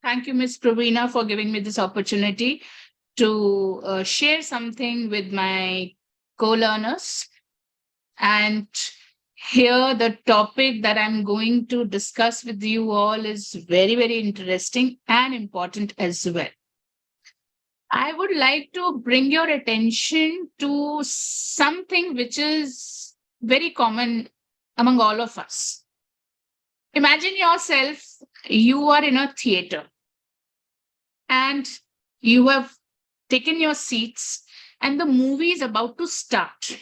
Thank you, Ms. Pravina, for giving me this opportunity to share something with my co-learners. And here, the topic that I'm going to discuss with you all is very, very interesting and important as well. I would like to bring your attention to something which is very common among all of us. Imagine yourself, you are in a theater and you have taken your seats, and the movie is about to start.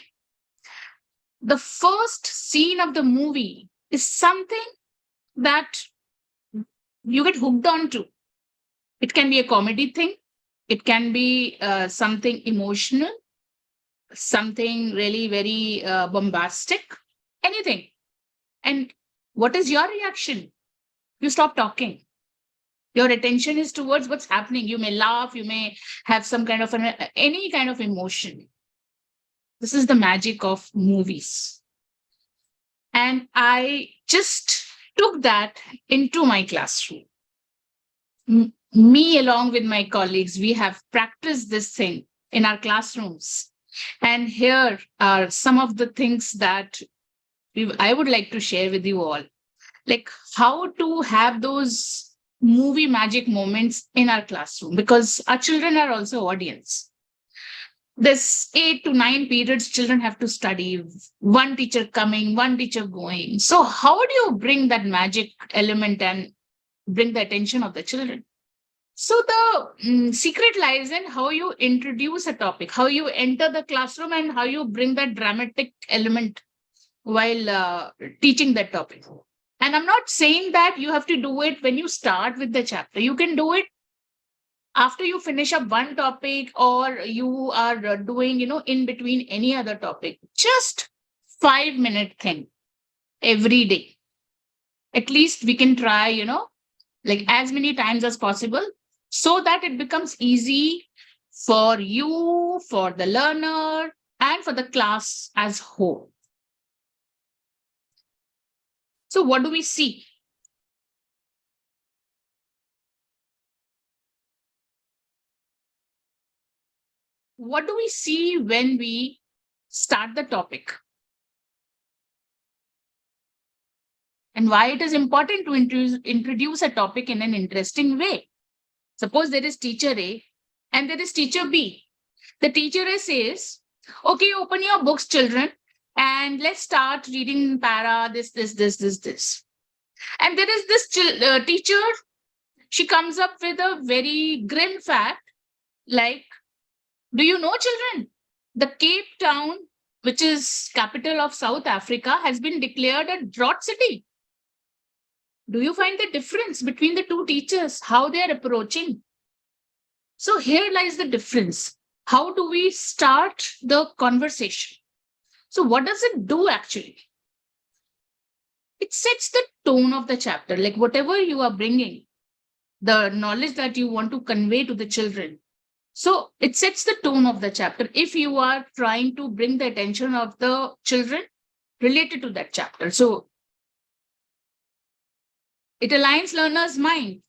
The first scene of the movie is something that you get hooked onto. It can be a comedy thing, it can be something emotional, something really very bombastic, anything. And what is your reaction? You stop talking. Your attention is towards what's happening. You may laugh, you may have some kind of any kind of emotion. This is the magic of movies. And I just took that into my classroom. Me, along with my colleagues, we have practiced this thing in our classrooms. And here are some of the things that I would like to share with you all. Like how to have those movie magic moments in our classroom, because our children are also audience. This 8 to 9 periods, children have to study, one teacher coming, one teacher going. So how do you bring that magic element and bring the attention of the children? So the secret lies in how you introduce a topic, how you enter the classroom, and how you bring that dramatic element while teaching that topic. And I'm not saying that you have to do it when you start with the chapter. You can do it after you finish up one topic, or you are doing, in between any other topic. Just 5 minute thing every day. At least we can try, like as many times as possible, so that it becomes easy for you, for the learner, and for the class as whole. So what do we see? What do we see when we start the topic? And why it is important to introduce a topic in an interesting way. Suppose there is teacher A and there is teacher B. The teacher A says, okay, open your books, children, and let's start reading para, this. And there is this teacher, she comes up with a very grim fact, like, do you know, children, the Cape Town, which is capital of South Africa, has been declared a drought city. Do you find the difference between the two teachers, how they are approaching? So here lies the difference. How do we start the conversation? So what does it do actually? It sets the tone of the chapter, like whatever you are bringing, the knowledge that you want to convey to the children. So it sets the tone of the chapter if you are trying to bring the attention of the children related to that chapter. So it aligns learner's mind.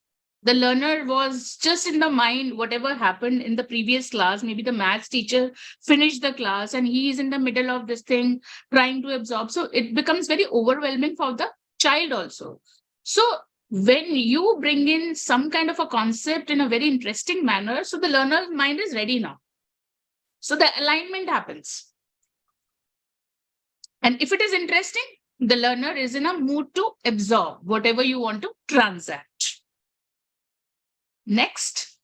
The learner was just in the mind, whatever happened in the previous class. Maybe the maths teacher finished the class and he is in the middle of this thing trying to absorb. So it becomes very overwhelming for the child also. So when you bring in some kind of a concept in a very interesting manner, so the learner's mind is ready now. So the alignment happens. And if it is interesting, the learner is in a mood to absorb whatever you want to transact. Next,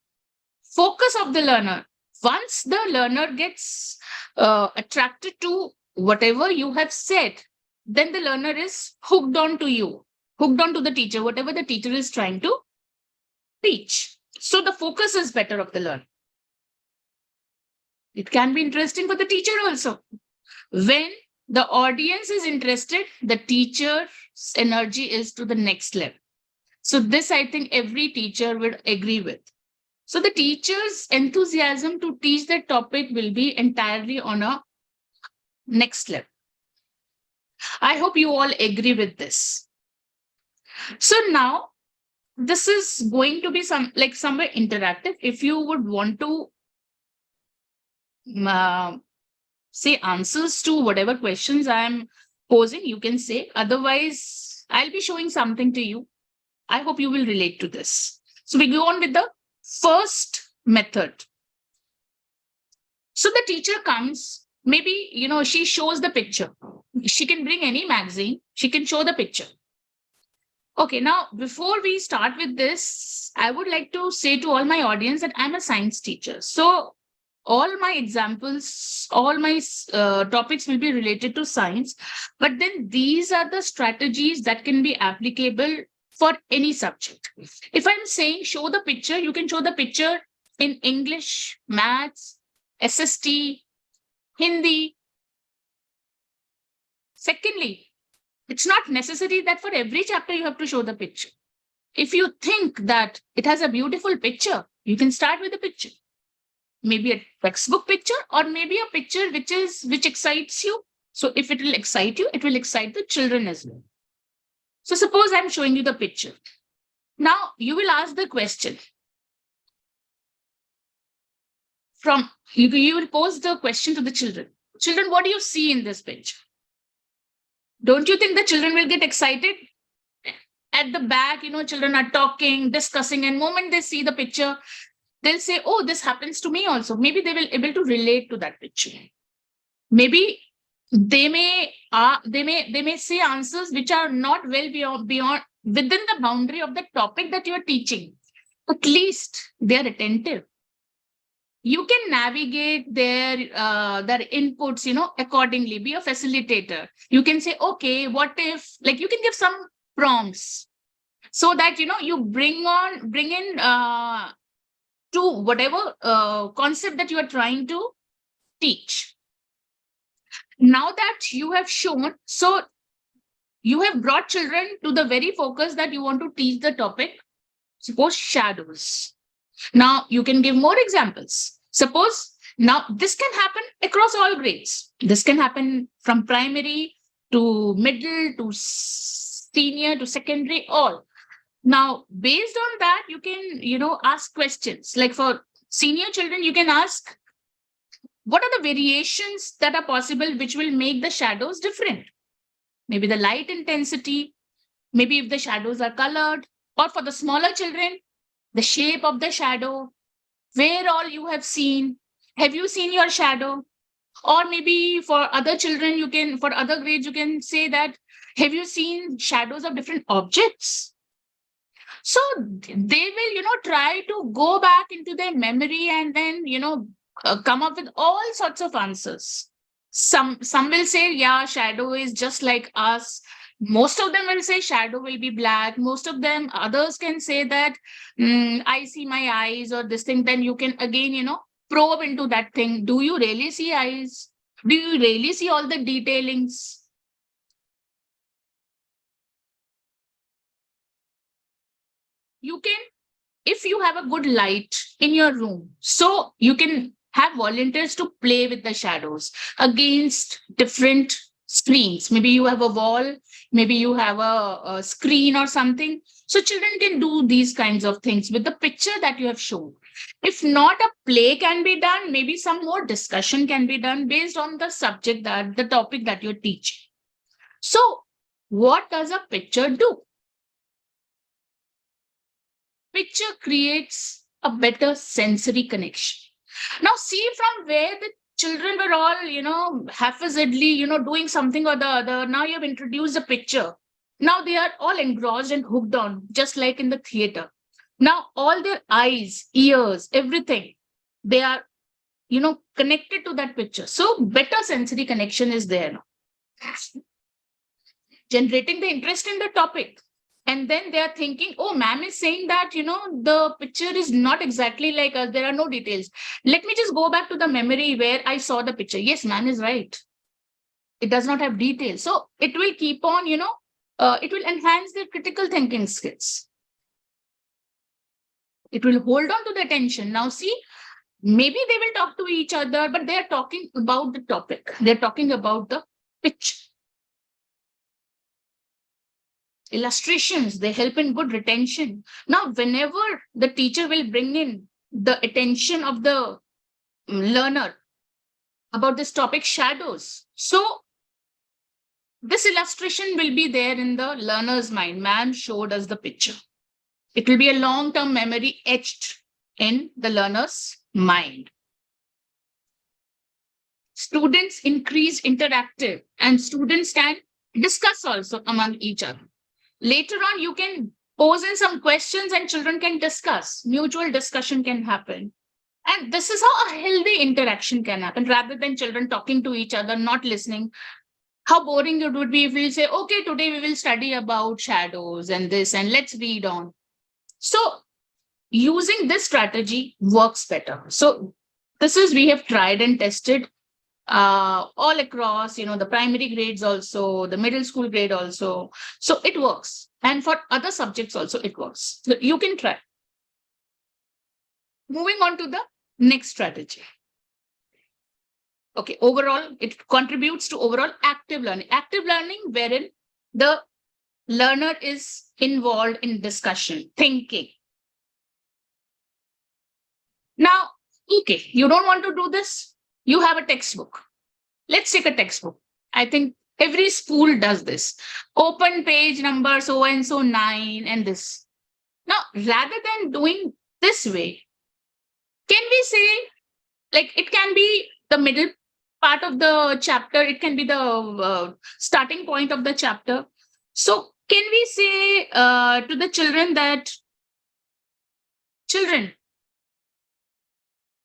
focus of the learner. Once the learner gets attracted to whatever you have said, then the learner is hooked on to you, hooked on to the teacher, whatever the teacher is trying to teach. So the focus is better of the learner. It can be interesting for the teacher also. When the audience is interested, the teacher's energy is to the next level. So this, I think, every teacher would agree with. So the teacher's enthusiasm to teach the topic will be entirely on a next level. I hope you all agree with this. So now this is going to be somewhere interactive. If you would want to uh, say answers to whatever questions I'm posing, you can say. Otherwise, I'll be showing something to you. I hope you will relate to this. So we go on with the first method. So the teacher comes, maybe, she shows the picture. She can bring any magazine, she can show the picture. Okay, now before we start with this, I would like to say to all my audience that I'm a science teacher. So all my examples, all my topics will be related to science. But then these are the strategies that can be applicable for any subject. If I'm saying show the picture, you can show the picture in English, maths, SST, Hindi. Secondly, it's not necessary that for every chapter you have to show the picture. If you think that it has a beautiful picture, you can start with a picture. Maybe a textbook picture, or maybe a picture which excites you. So if it will excite you, it will excite the children as well. So suppose I'm showing you the picture. Now you will ask the question. You will pose the question to the children. Children, what do you see in this picture? Don't you think the children will get excited? At the back, children are talking, discussing, and moment they see the picture, they'll say, oh, this happens to me also. Maybe they will able to relate to that picture. Maybe they may say answers which are not well beyond within the boundary of the topic that you are teaching. At least they are attentive. You can navigate their inputs, accordingly. Be a facilitator. You can say, okay, what if, like, you can give some prompts so that you bring in to whatever concept that you are trying to teach. Now that you have shown, so you have brought children to the very focus that you want to teach the topic. Suppose shadows. Now you can give more examples. Suppose now this can happen across all grades. This can happen from primary to middle to senior to secondary, all. Now, based on that, you can, ask questions. Like for senior children, you can ask, what are the variations that are possible which will make the shadows different? Maybe the light intensity, maybe if the shadows are colored, or for the smaller children, the shape of the shadow, where all you have seen. Have you seen your shadow? Or maybe for other children, for other grades, you can say that, have you seen shadows of different objects? So they will, try to go back into their memory and then, come up with all sorts of answers. Some will say, yeah, shadow is just like us. Most of them will say shadow will be black. Most of them, others can say that I see my eyes or this thing. Then you can again, probe into that thing. Do you really see eyes? Do you really see all the detailings? You can, if you have a good light in your room, so you can have volunteers to play with the shadows against different screens. Maybe you have a wall, maybe you have a screen or something. So children can do these kinds of things with the picture that you have shown. If not, a play can be done, maybe some more discussion can be done based on the subject, that the topic that you're teaching. So what does a picture do? Picture creates a better sensory connection. Now, see from where the children were all, haphazardly, doing something or the other. Now you have introduced a picture. Now they are all engrossed and hooked on, just like in the theater. Now, all their eyes, ears, everything, they are, connected to that picture. So, better sensory connection is there now. Generating the interest in the topic. And then they are thinking, oh, ma'am is saying that, the picture is not exactly like us. There are no details. Let me just go back to the memory where I saw the picture. Yes, ma'am is right. It does not have details. So it will keep on, it will enhance their critical thinking skills. It will hold on to the attention. Now, see, maybe they will talk to each other, but they are talking about the topic. They're talking about the picture. Illustrations, they help in good retention. Now, whenever the teacher will bring in the attention of the learner about this topic, shadows. So this illustration will be there in the learner's mind. Ma'am showed us the picture. It will be a long-term memory etched in the learner's mind. Students increase interactive, and students can discuss also among each other. Later on, you can pose in some questions and children can discuss. Mutual discussion can happen. And this is how a healthy interaction can happen rather than children talking to each other, not listening. How boring it would be if we say, okay, today we will study about shadows and this, and let's read on. So using this strategy works better. So this is, we have tried and tested all across, the primary grades also, the middle school grade also. So it works. And for other subjects also, it works. So you can try. Moving on to the next strategy. Okay, overall, it contributes to overall active learning. Active learning wherein the learner is involved in discussion, thinking. Now, okay, you don't want to do this? You have a textbook. Let's take a textbook. I think every school does this. Open page number so and so 9 and this. Now, rather than doing this way, can we say, like, it can be the middle part of the chapter, it can be the starting point of the chapter. So can we say to the children that, children,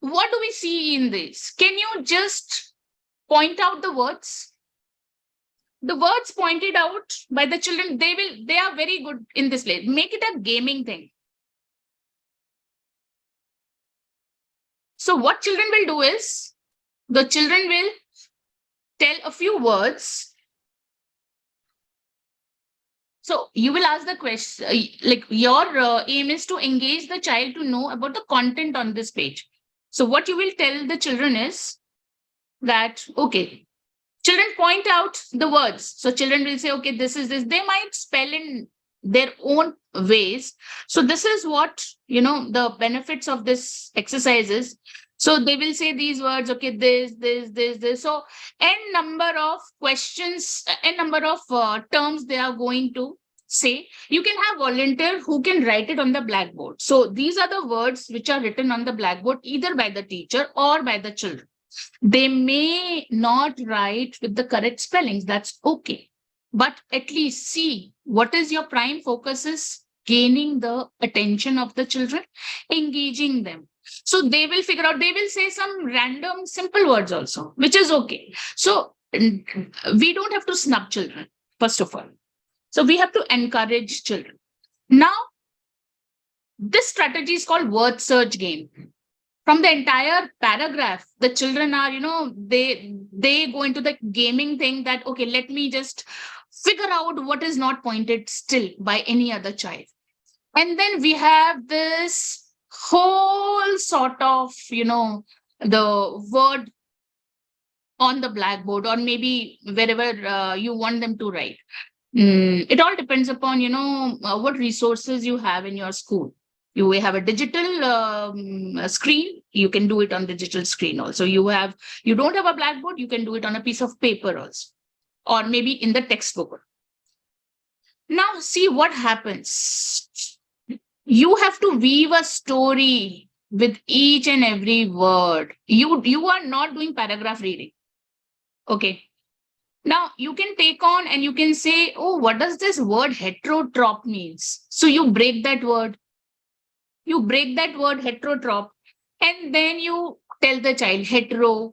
what do we see in this? Can you just point out the words? The words pointed out by the children, they are very good in this way. Make it a gaming thing. So what children will do is, the children will tell a few words. So you will ask the question, like your aim is to engage the child to know about the content on this page. So what you will tell the children is that, okay, children point out the words. So children will say, okay, this is this. They might spell in their own ways. So this is what, the benefits of this exercise is. So they will say these words, okay, this. So n number of questions, n number of terms they are going to say. You can have volunteer who can write it on the blackboard. So these are the words which are written on the blackboard either by the teacher or by the children. They may not write with the correct spellings. That's okay. But at least see what is your prime focus is gaining the attention of the children, engaging them. So they will figure out, they will say some random simple words also, which is okay. So we don't have to snub children, first of all. So we have to encourage children. Now, this strategy is called word search game. From the entire paragraph, the children are, they go into the gaming thing that, okay, let me just figure out what is not pointed still by any other child. And then we have this whole sort of, the word on the blackboard or maybe wherever you want them to write. It all depends upon, what resources you have in your school. You will have a digital screen. You can do it on digital screen also. You don't have a blackboard. You can do it on a piece of paper also, or maybe in the textbook. Now see what happens. You have to weave a story with each and every word. You are not doing paragraph reading. Okay. Now you can take on and you can say, oh, what does this word heterotroph means? So you break that word. You break that word heterotroph, and then you tell the child heterotroph.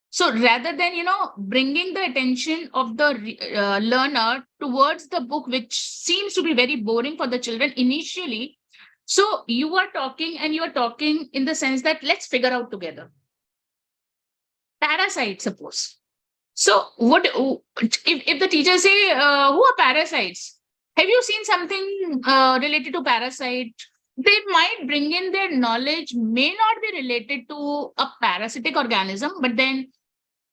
So rather than, bringing the attention of the learner towards the book, which seems to be very boring for the children initially. So you are talking in the sense that let's figure out together. Parasite, suppose. So what if the teacher say, who are parasites? Have you seen something related to parasite? They might bring in their knowledge, may not be related to a parasitic organism, but then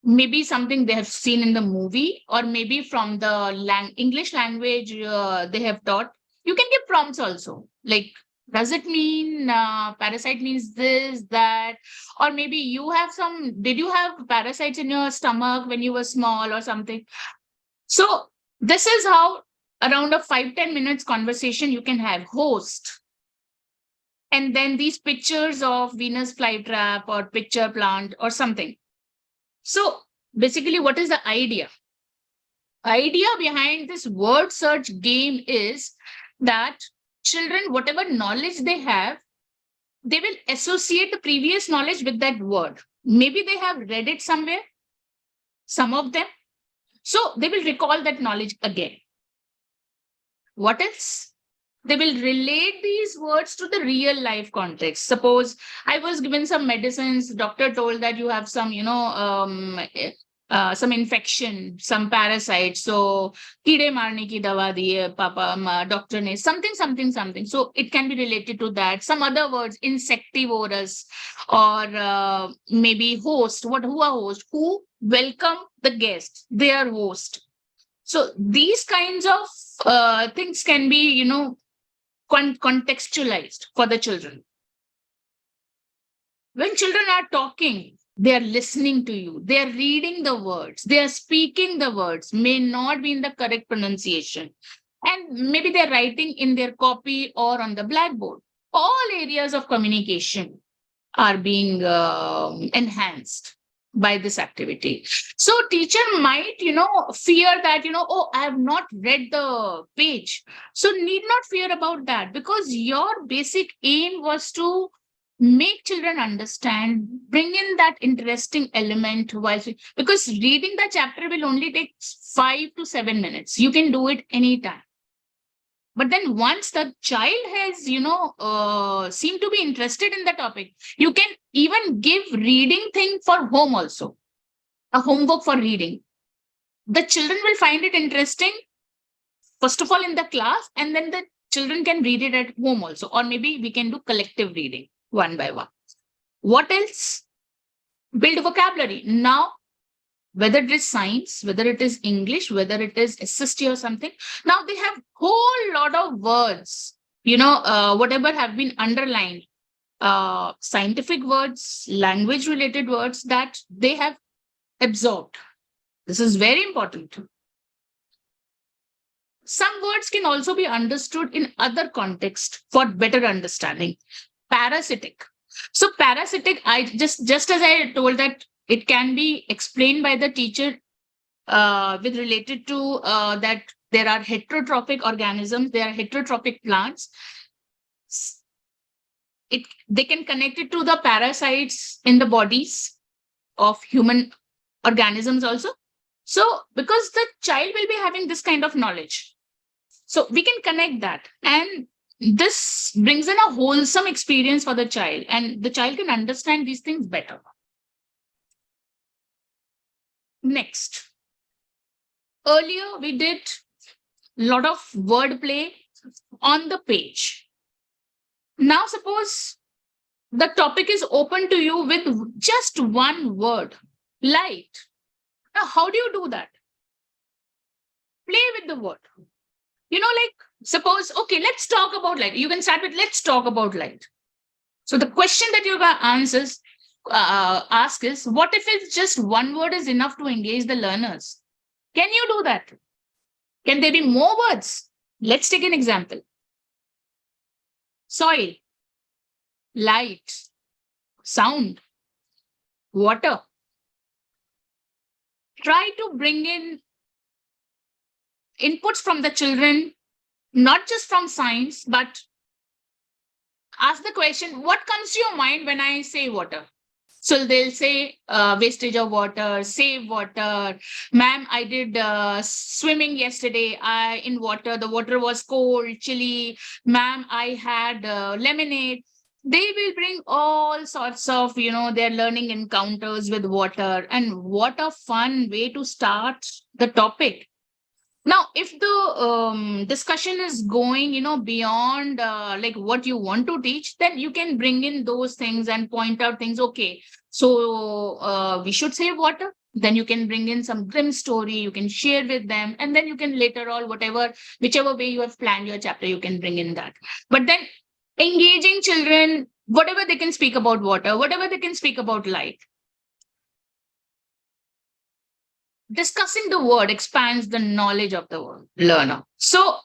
maybe something they have seen in the movie, or maybe from the English language they have taught. You can give prompts also, like, does it mean parasite means this, that, or maybe did you have parasites in your stomach when you were small or something? So this is how around a 5-10 minutes conversation you can have, host, and then these pictures of Venus flytrap or picture plant or something. So basically, what is the idea? Idea behind this word search game is that children, whatever knowledge they have, they will associate the previous knowledge with that word. Maybe they have read it somewhere, some of them. So they will recall that knowledge again. What else? They will relate these words to the real life context. Suppose I was given some medicines, doctor told that you have some, some infection, some parasite. So, कीड़े मारने की दवा दी है पापा doctor ने, something. So it can be related to that. Some other words, insectivorous, or maybe host. Who are host? Who welcome the guest? They are host. So these kinds of things can be, contextualized for the children. When children are talking, they are listening to you. They are reading the words. They are speaking the words, may not be in the correct pronunciation. And maybe they're writing in their copy or on the blackboard. All areas of communication are being enhanced by this activity. So teacher might, fear that, oh, I have not read the page. So need not fear about that, because your basic aim was to make children understand, bring in that interesting element because reading the chapter will only take 5 to 7 minutes. You can do it anytime. But then once the child has, seem to be interested in the topic, you can even give reading thing for home also, a homework for reading. The children will find it interesting, first of all, in the class, and then the children can read it at home also. Or maybe we can do collective reading one by one. What else? Build vocabulary. Now, whether it is science, whether it is English, whether it is SST or something, now they have whole lot of words, whatever have been underlined, scientific words, language related words that they have absorbed. This is very important. Some words can also be understood in other contexts for better understanding. Parasitic. So parasitic, I just as I told that it can be explained by the teacher with related to that there are heterotrophic organisms, there are heterotrophic plants. They can connect it to the parasites in the bodies of human organisms also. So because the child will be having this kind of knowledge, so we can connect that, and this brings in a wholesome experience for the child, and the child can understand these things better. Next, earlier we did a lot of wordplay on the page. Now suppose the topic is open to you with just one word, light. Now how do you do that? Play with the word. Like suppose, okay, let's talk about light. You can start with, let's talk about light. So the question that you're going to ask is, what if it's just one word is enough to engage the learners? Can you do that? Can there be more words? Let's take an example. Soil, light, sound, water. Try to bring in inputs from the children, not just from science, but ask the question, what comes to your mind when I say water? So they'll say wastage of water, save water. Ma'am, I did swimming yesterday in water. The water was cold, chilly. Ma'am, I had lemonade. They will bring all sorts of, their learning encounters with water. And what a fun way to start the topic. Now, if the discussion is going, beyond like what you want to teach, then you can bring in those things and point out things. Okay, so we should save water. Then you can bring in some grim story, you can share with them, and then you can later on, whichever way you have planned your chapter, you can bring in that. But then engaging children, whatever they can speak about water, whatever they can speak about light. Discussing the word expands the knowledge of the learner. So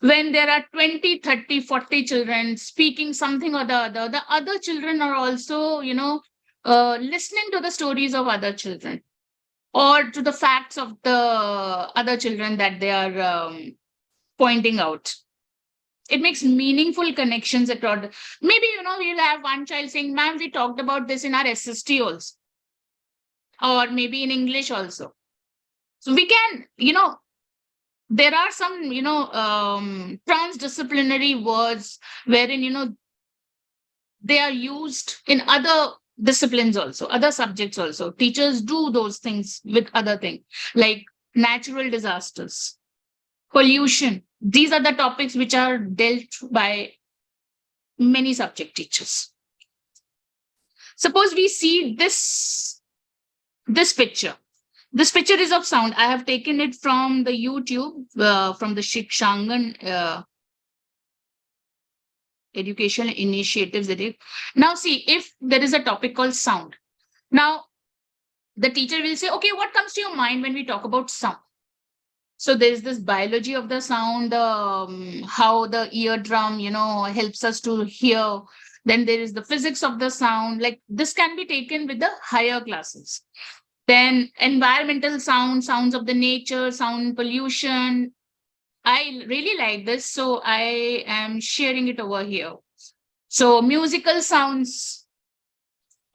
when there are 20, 30, 40 children speaking something or the other children are also, listening to the stories of other children or to the facts of the other children that they are pointing out. It makes meaningful connections across. Maybe, we'll have one child saying, ma'am, we talked about this in our SST also, or maybe in English also. So we can, there are some, transdisciplinary words wherein, they are used in other disciplines also, other subjects also. Teachers do those things with other things like natural disasters, pollution. These are the topics which are dealt by many subject teachers. Suppose we see this picture. This picture is of sound. I have taken it from the YouTube, from the Shikshangan educational initiatives. Now see, if there is a topic called sound. Now, the teacher will say, okay, what comes to your mind when we talk about sound? So there's this biology of the sound, how the eardrum, helps us to hear. Then there is the physics of the sound. Like this can be taken with the higher classes. Then environmental sounds of the nature, sound pollution. I really like this, so I am sharing it over here. So musical sounds,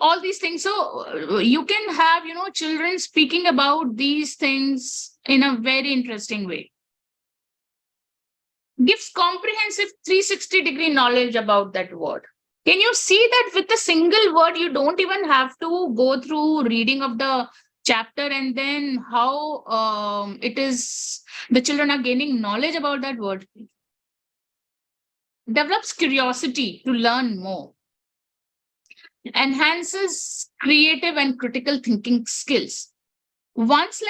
all these things. So you can have, children speaking about these things in a very interesting way. Gives comprehensive 360-degree knowledge about that word. Can you see that with a single word, you don't even have to go through reading of the chapter and then how it is the children are gaining knowledge about that word. Develops curiosity to learn more. Enhances creative and critical thinking skills. Once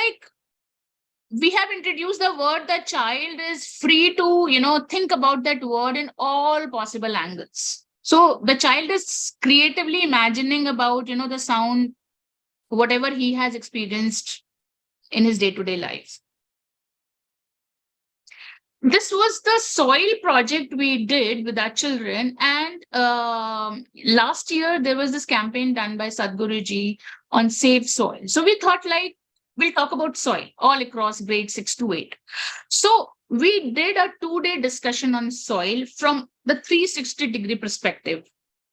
we have introduced the word, the child is free to, think about that word in all possible angles. So the child is creatively imagining about, the sound, whatever he has experienced in his day-to-day life. This was the soil project we did with our children. And last year, there was this campaign done by Sadhguruji on safe soil. So we thought we'll talk about soil all across grade 6 to 8. So we did a 2-day discussion on soil from the 360-degree perspective.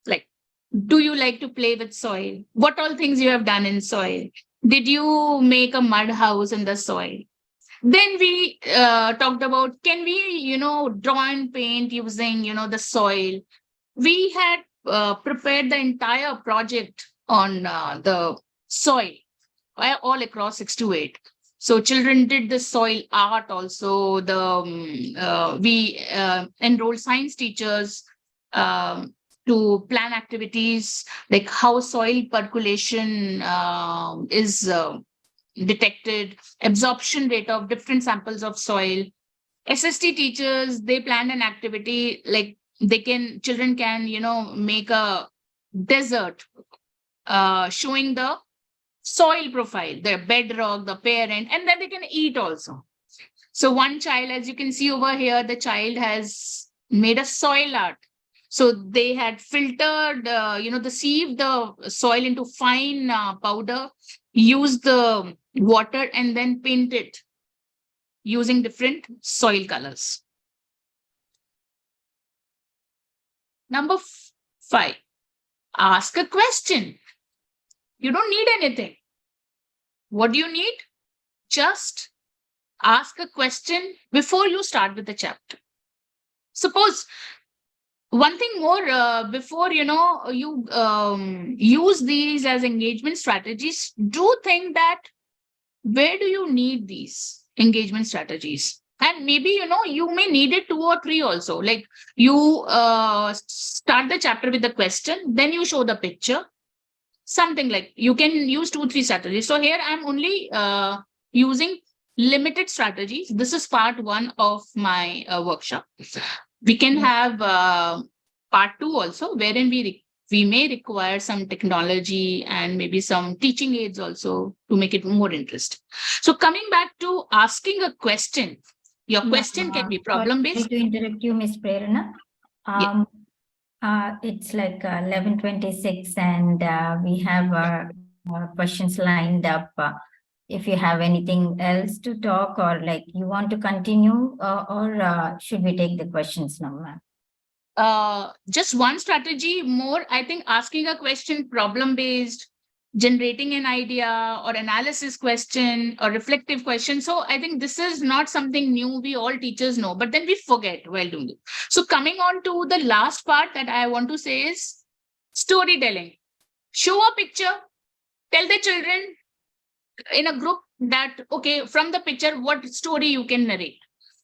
Like, do you like to play with soil? What all things you have done in soil? Did you make a mud house in the soil? Then we talked about, can we, draw and paint using, the soil? We had prepared the entire project on the soil all across 6 to 8. So children did the soil art also. We enrolled science teachers to plan activities like how soil percolation is detected, absorption rate of different samples of soil. SST teachers, they planned an activity like children can, make a desert showing the soil profile, the bedrock, the parent, and then they can eat also. So one child, as you can see over here, the child has made a soil art. So they had filtered, sieved the soil into fine powder, used the water, and then paint it using different soil colors. Number 5, ask a question. You don't need anything. What do you need? Just ask a question before you start with the chapter. Suppose one thing more, before you use these as engagement strategies, do think that where do you need these engagement strategies? And maybe you may need it 2 or 3 also. Like you start the chapter with the question, then you show the picture. something like you can use 2-3 strategies. So here I'm only using limited strategies. This is part 1 of my workshop. We can have part 2 also, wherein we may require some technology and maybe some teaching aids also to make it more interesting. So coming back to asking a question, your question can be problem based. Sorry to interrupt you, Ms. Prerna. It's like 11:26 and we have questions lined up. If you have anything else to talk or like you want to continue or should we take the questions now, ma'am? Just one strategy more, I think asking a question problem based, generating an idea or analysis question or reflective question. So I think this is not something new. We all teachers know, but then we forget while doing it. So coming on to the last part that I want to say is storytelling. Show a picture, tell the children in a group that, okay, from the picture, what story you can narrate.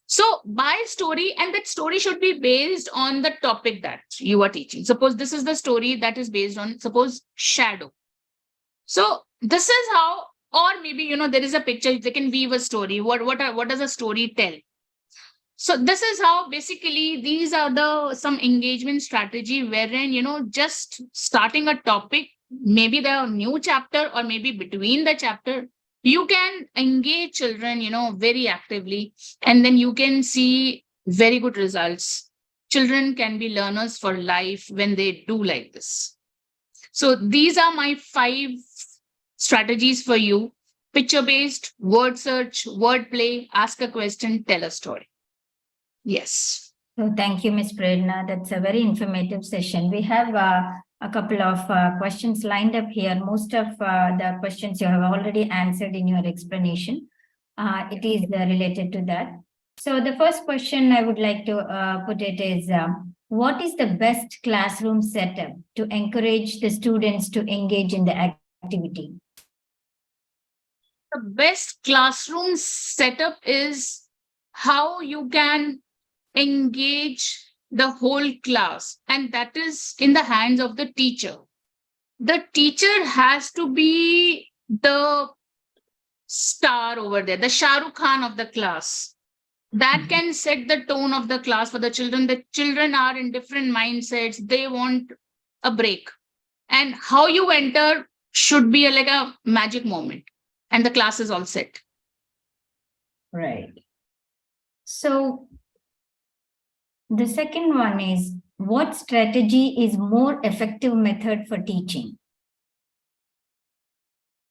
So by story, and that story should be based on the topic that you are teaching. Suppose this is the story that is based on, suppose, shadow. So this is how, or maybe, there is a picture, they can weave a story. What does a story tell? So this is how basically these are some engagement strategy wherein, just starting a topic, maybe the new chapter or maybe between the chapter, you can engage children, very actively, and then you can see very good results. Children can be learners for life when they do like this. So these are my 5 strategies for you: picture-based, word search, word play, ask a question, tell a story. Yes. So thank you, Ms. Prerna. That's a very informative session. We have a couple of questions lined up here. Most of the questions you have already answered in your explanation. It is related to that. So the first question I would like to put it is, what is the best classroom setup to encourage the students to engage in the activity? The best classroom setup is how you can engage the whole class, and that is in the hands of the teacher. The teacher has to be the star over there, the Shah Rukh Khan of the class. That can set the tone of the class for the children. The children are in different mindsets. They want a break. And how you enter should be like a magic moment. And the class is all set. Right. So the second one is, what strategy is more effective method for teaching?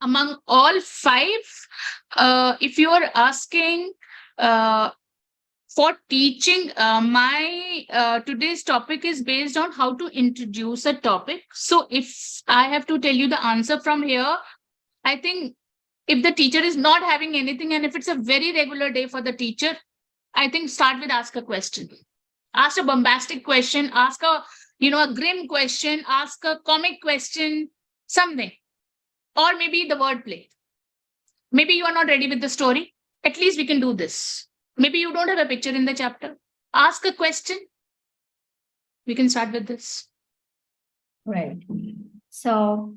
Among all 5, if you are asking for teaching, my today's topic is based on how to introduce a topic. So if I have to tell you the answer from here, I think if the teacher is not having anything and if it's a very regular day for the teacher, I think start with ask a question. Ask a bombastic question, ask a grim question, ask a comic question, something. Or maybe the wordplay. Maybe you are not ready with the story. At least we can do this. Maybe you don't have a picture in the chapter. Ask a question. We can start with this. Right. So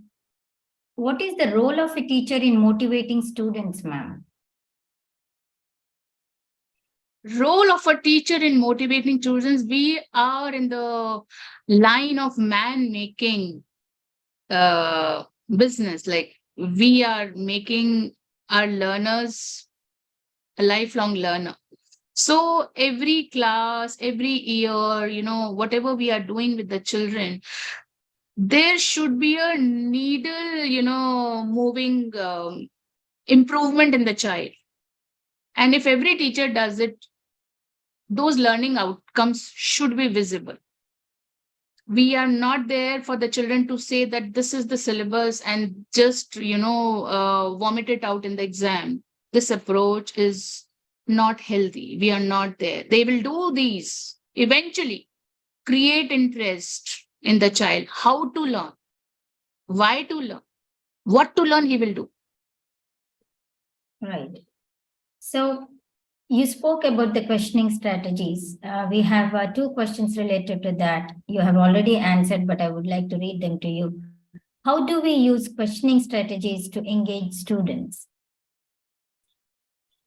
what is the role of a teacher in motivating students, ma'am? Role of a teacher in motivating students, we are in the line of man making business. Like we are making our learners a lifelong learner. So every class, every year, whatever we are doing with the children, there should be a needle, moving improvement in the child. And if every teacher does it, those learning outcomes should be visible. We are not there for the children to say that this is the syllabus and just, vomit it out in the exam. This approach is not healthy. We are not there. They will do these eventually, create interest in the child, how to learn, why to learn, what to learn he will do. Right. So you spoke about the questioning strategies. We have 2 questions related to that. You have already answered, but I would like to read them to you. How do we use questioning strategies to engage students?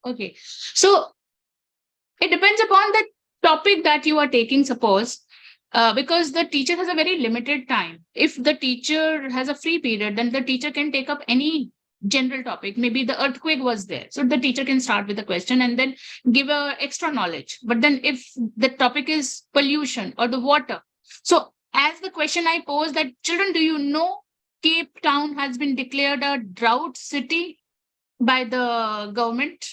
Okay. So it depends upon the topic that you are taking, suppose, because the teacher has a very limited time. If the teacher has a free period, then the teacher can take up any general topic. Maybe the earthquake was there. So the teacher can start with a question and then give a extra knowledge. But then if the topic is pollution or the water, so as the question I pose that, children, do you know Cape Town has been declared a drought city by the government?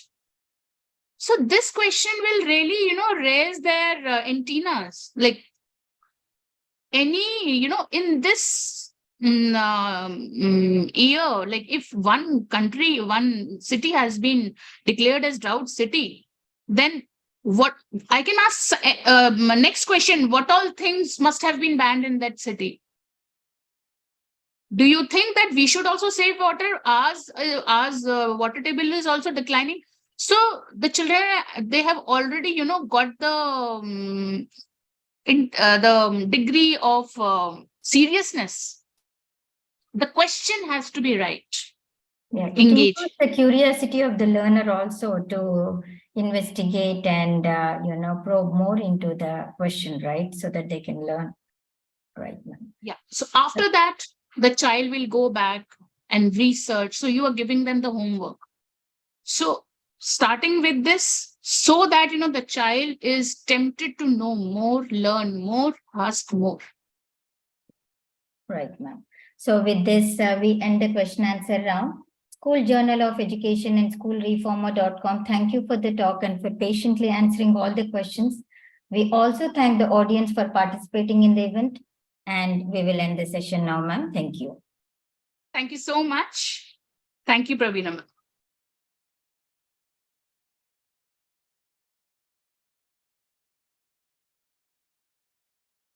So this question will really, raise their antennas. Like any, in this year, like if one country, one city has been declared as drought city, then what I can ask next question: what all things must have been banned in that city? Do you think that we should also save water as water table is also declining? So the children, they have already, got the the degree of seriousness. The question has to be right. Yeah, it Engage. includes the curiosity of the learner also to investigate and probe more into the question, right? So that they can learn. Right. Yeah. So after that, the child will go back and research. So you are giving them the homework. So starting with this, so that the child is tempted to know more, learn more, ask more. Right, ma'am. So with this, we end the question answer round. School Journal of Education and schoolreformer.com. Thank you for the talk and for patiently answering all the questions. We also thank the audience for participating in the event, and we will end the session now, ma'am. Thank you. Thank you so much. Thank you, Pravina.